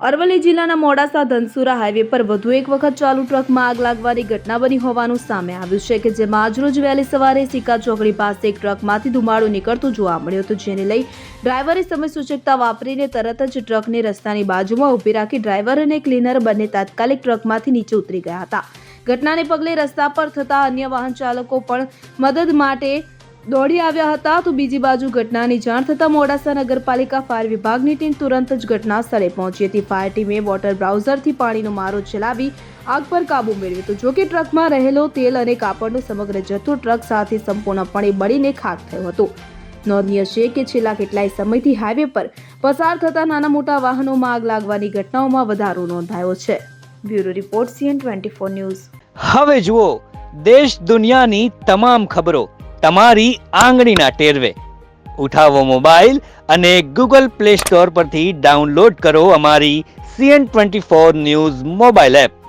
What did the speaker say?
અરવલ્લી જિલ્લાના મોડાસા ધનસુરા હાઈવે પર વધુ એક વખત ચાલુ ટ્રકમાં આગ લાગવાની ઘટના બની હોવાનું સામે આવ્યું છે કે જેમાં આજરોજ વહેલી સવારે સિક્કા ચોકડી પાસે એક ટ્રકમાંથી ધુમાડો નીકળતો જોવા મળ્યો હતો, જેને લઈ ડ્રાઈવરે સમય સૂચકતા વાપરીને તરત જ ટ્રકને રસ્તાની બાજુમાં ઊભી રાખી ડ્રાઈવર અને ક્લીનર બંને તાત્કાલિક ટ્રકમાંથી નીચે ઉતરી ગયા હતા। ઘટનાને પગલે રસ્તા પર થતા અન્ય વાહન ચાલકો પણ મદદ માટે દોડી આવ્યા હતા। તો બીજી બાજુ ઘટનાની જાણ થતાં મોડાસા નગરપાલિકા ફાયર વિભાગની ટીમ તુરંત જ ઘટના સ્થળે પહોંચી હતી। ફાયર ટીમે વોટર બ્રાઉઝરથી પાણીનો મારો ચલાવી આગ પર કાબુ મેળવ્યો હતો। જોકે ટ્રકમાં રહેલો તેલ અને કાપડનો સમગ્ર જથ્થો ટ્રક સાથે સંપૂર્ણપણે બળીને ખાખ થયો હતો। નોંધનીય છે કે છેલ્લા કેટલાય સમયથી હાઈવે પર પસાર થતા નાના મોટા વાહનોમાં આગ લાગવાની ઘટનાઓમાં વધારો નોંધાયો છે। Bureau report CN24 news. હવે જુઓ દેશ દુનિયાની તમામ ખબરો તમારી આંગળીના ટેરવે। ઉઠાવો મોબાઈલ અને Google Play Store પરથી ડાઉનલોડ કરો અમારી CN24 ન્યૂઝ મોબાઈલ એપ।